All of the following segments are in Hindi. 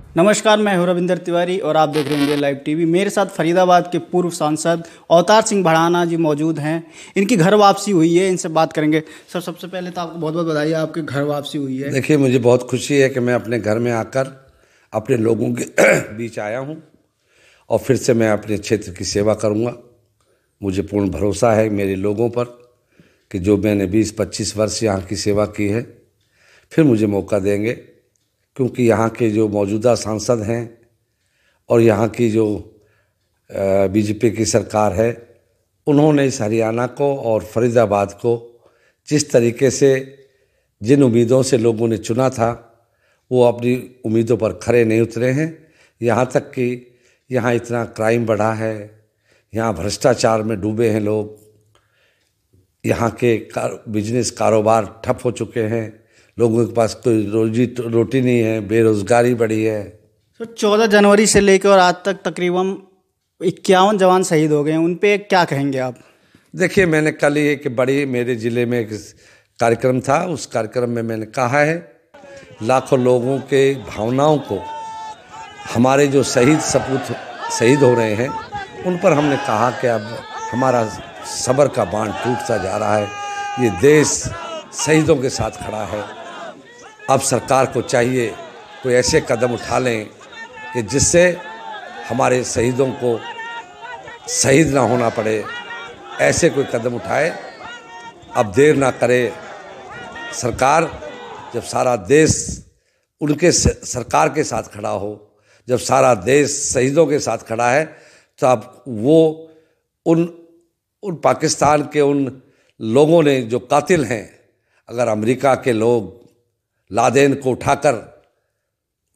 नमस्कार, मैं हूं रविंदर तिवारी और आप देख रहे हैं इंडिया लाइव टीवी। मेरे साथ फरीदाबाद के पूर्व सांसद अवतार सिंह भड़ाना जी मौजूद हैं। इनकी घर वापसी हुई है, इनसे बात करेंगे। सर, सबसे पहले तो आपको बहुत बहुत बधाई, आपकी घर वापसी हुई है। देखिए, मुझे बहुत खुशी है कि मैं अपने घर में आकर अपने लोगों के बीच आया हूं और फिर से मैं अपने क्षेत्र की सेवा करूंगा। मुझे पूर्ण भरोसा है मेरे लोगों पर कि जो मैंने 20-25 वर्ष यहाँ की सेवा की है, फिर मुझे मौका देंगे, क्योंकि यहाँ के जो मौजूदा सांसद हैं और यहाँ की जो बीजेपी की सरकार है, उन्होंने इस हरियाणा को और फरीदाबाद को जिस तरीके से, जिन उम्मीदों से लोगों ने चुना था, वो अपनी उम्मीदों पर खरे नहीं उतरे हैं। यहाँ तक कि यहाँ इतना क्राइम बढ़ा है, यहाँ भ्रष्टाचार में डूबे हैं लोग, यहाँ के बिजनेस कारोबार ठप हो चुके हैं, लोगों के पास कोई रोटी नहीं है, बेरोजगारी बढ़ी है। तो 14 जनवरी से लेकर और आज तक तकरीबन 51 जवान शहीद हो गए हैं, उन पे क्या कहेंगे आप? देखिए, मैंने कल ही एक बड़ी मेरे ज़िले में एक कार्यक्रम था, उस कार्यक्रम में मैंने कहा है, लाखों लोगों के भावनाओं को, हमारे जो शहीद सपूत शहीद हो रहे हैं, उन पर हमने कहा कि अब हमारा सब्र का बांध टूटता जा रहा है। ये देश शहीदों के साथ खड़ा है। अब सरकार को चाहिए कोई ऐसे कदम उठा लें कि जिससे हमारे शहीदों को शहीद ना होना पड़े, ऐसे कोई कदम उठाए। अब देर ना करे सरकार। जब सारा देश उनके सरकार के साथ खड़ा हो, जब सारा देश शहीदों के साथ खड़ा है, तो अब वो उन पाकिस्तान के उन लोगों ने जो कातिल हैं, अगर अमेरिका के लोग लादेन को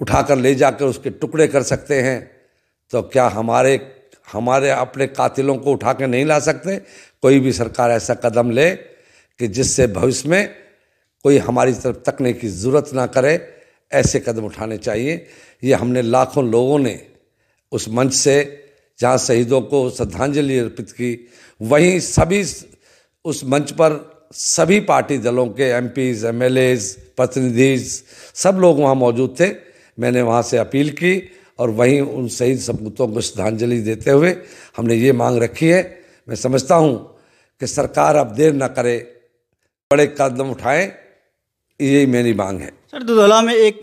उठाकर ले जाकर उसके टुकड़े कर सकते हैं, तो क्या हमारे अपने कातिलों को उठा के नहीं ला सकते? कोई भी सरकार ऐसा कदम ले कि जिससे भविष्य में कोई हमारी तरफ तकने की ज़रूरत ना करे, ऐसे कदम उठाने चाहिए। ये हमने लाखों लोगों ने उस मंच से जहाँ शहीदों को श्रद्धांजलि अर्पित की, वहीं सभी उस मंच पर सभी पार्टी दलों के एमपीज़, एमएलएज़, प्रतिनिधि, सब लोग वहाँ मौजूद थे। मैंने वहाँ से अपील की और वहीं उन शहीद सपूतों को श्रद्धांजलि देते हुए हमने ये मांग रखी है। मैं समझता हूँ कि सरकार अब देर न करे, बड़े कदम उठाएं, यही मेरी मांग है। सर, दुधौला में एक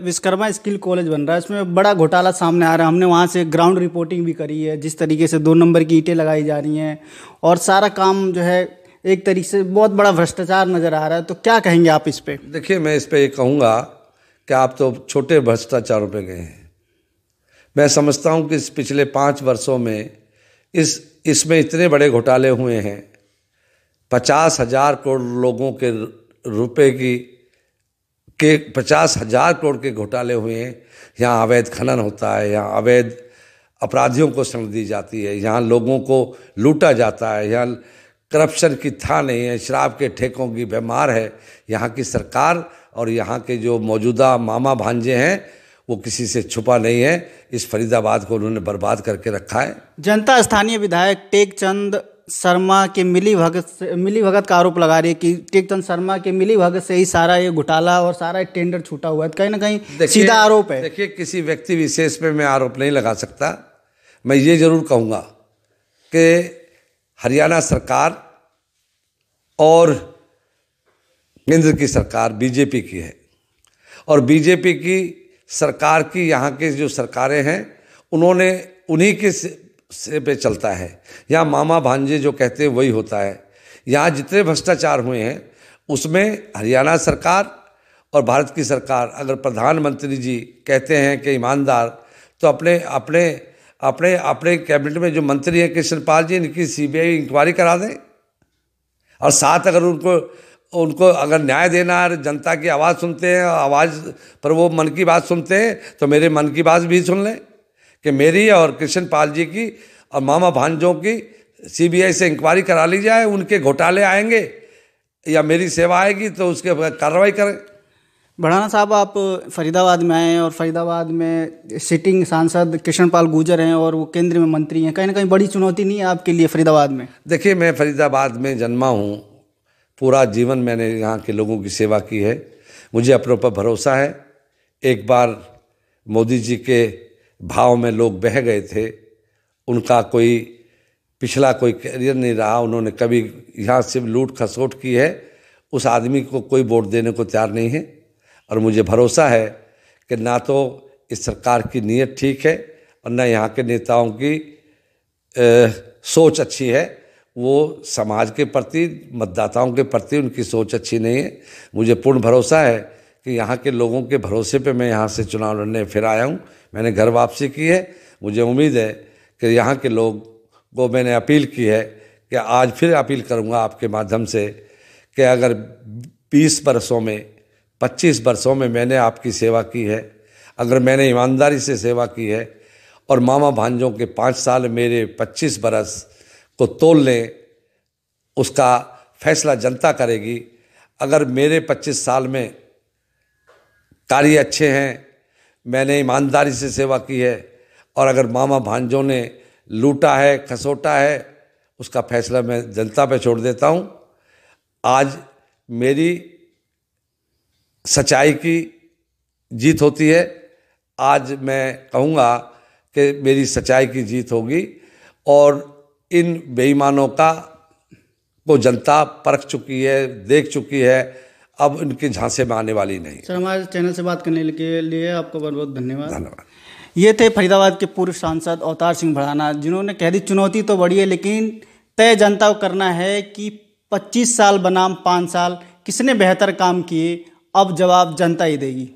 विश्वकर्मा स्किल कॉलेज बन रहा है, इसमें बड़ा घोटाला सामने आ रहा है। हमने वहाँ से ग्राउंड रिपोर्टिंग भी करी है, जिस तरीके से 2 नंबर की ईंटें लगाई जा रही हैं और सारा काम जो है एक तरीके से बहुत बड़ा भ्रष्टाचार नज़र आ रहा है। तो क्या कहेंगे आप इस पे? देखिए, मैं इस पे ये कहूँगा कि आप तो छोटे भ्रष्टाचारों पे गए हैं। मैं समझता हूँ कि इस पिछले 5 वर्षों में इसमें इतने बड़े घोटाले हुए हैं। 50,000 करोड़ लोगों के रुपए के 50,000 करोड़ के घोटाले हुए हैं। यहाँ अवैध खनन होता है, यहाँ अवैध अपराधियों को शरण दी जाती है, यहाँ लोगों को लूटा जाता है, यहाँ करप्शन की था नहीं है, शराब के ठेकों की बीमार है यहाँ की सरकार। और यहाँ के जो मौजूदा मामा भांजे हैं, वो किसी से छुपा नहीं है। इस फरीदाबाद को उन्होंने बर्बाद करके रखा है। जनता स्थानीय विधायक टेकचंद शर्मा के मिलीभगत का आरोप लगा रही है कि टेकचंद शर्मा के मिलीभगत से ही सारा ये घोटाला और सारा टेंडर छूटा हुआ है। कहीं ना कहीं सीधा आरोप है। देखिए, किसी व्यक्ति विशेष पे मैं आरोप नहीं लगा सकता। मैं ये जरूर कहूँगा कि हरियाणा सरकार और केंद्र की सरकार बीजेपी की है, और बीजेपी की सरकार की यहाँ के जो सरकारें हैं, उन्होंने उन्हीं के से पे चलता है। यहाँ मामा भांजे जो कहते हैं वही होता है। यहाँ जितने भ्रष्टाचार हुए हैं, उसमें हरियाणा सरकार और भारत की सरकार, अगर प्रधानमंत्री जी कहते हैं कि ईमानदार, तो अपने कैबिनेट में जो मंत्री हैं कृष्णपाल जी, इनकी सीबीआई इंक्वायरी करा दें। और साथ अगर उनको अगर न्याय देना है, जनता की आवाज़ सुनते हैं, आवाज़ पर वो मन की बात सुनते हैं, तो मेरे मन की बात भी सुन लें कि मेरी और कृष्णपाल जी की और मामा भांजों की सीबीआई से इंक्वायरी करा ली जाए। उनके घोटाले आएंगे या मेरी सेवा आएगी तो उसके कार्रवाई करें। भड़ाना साहब, आप फरीदाबाद में आए हैं और फरीदाबाद में सिटिंग सांसद कृष्णपाल गुर्जर हैं और वो केंद्र में मंत्री हैं। कहीं ना कहीं बड़ी चुनौती नहीं है आपके लिए फरीदाबाद में? देखिए, मैं फरीदाबाद में जन्मा हूँ, पूरा जीवन मैंने यहाँ के लोगों की सेवा की है। मुझे अपनों पर भरोसा है। एक बार मोदी जी के भाव में लोग बह गए थे, उनका कोई पिछला कोई करियर नहीं रहा, उन्होंने कभी यहाँ सिर्फ लूट खसोट की है, उस आदमी को कोई वोट देने को तैयार नहीं है। और मुझे भरोसा है कि ना तो इस सरकार की नीयत ठीक है और न यहाँ के नेताओं की सोच अच्छी है। वो समाज के प्रति, मतदाताओं के प्रति उनकी सोच अच्छी नहीं है। मुझे पूर्ण भरोसा है कि यहाँ के लोगों के भरोसे पे मैं यहाँ से चुनाव लड़ने फिर आया हूँ। मैंने घर वापसी की है। मुझे उम्मीद है कि यहाँ के लोग को मैंने अपील की है कि आज फिर अपील करूँगा आपके माध्यम से कि अगर 20 वर्षों में, 25 वर्षों में मैंने आपकी सेवा की है, अगर मैंने ईमानदारी से सेवा की है और मामा भांजों के 5 साल मेरे 25 बरस को तोल लें, उसका फैसला जनता करेगी। अगर मेरे 25 साल में कार्य अच्छे हैं, मैंने ईमानदारी से सेवा की है, और अगर मामा भांजों ने लूटा है, खसोटा है, उसका फैसला मैं जनता पे छोड़ देता हूँ। आज मेरी सच्चाई की जीत होती है। आज मैं कहूँगा कि मेरी सच्चाई की जीत होगी और इन बेईमानों को जनता परख चुकी है, देख चुकी है। अब इनके झांसे में आने वाली नहीं। सर, हमारे चैनल से बात करने के लिए आपको बहुत बहुत धन्यवाद। ये थे फरीदाबाद के पूर्व सांसद अवतार सिंह भड़ाना, जिन्होंने कह दी चुनौती तो बड़ी है, लेकिन तय जनता को करना है कि 25 साल बनाम 5 साल किसने बेहतर काम किए, अब जवाब जनता ही देगी।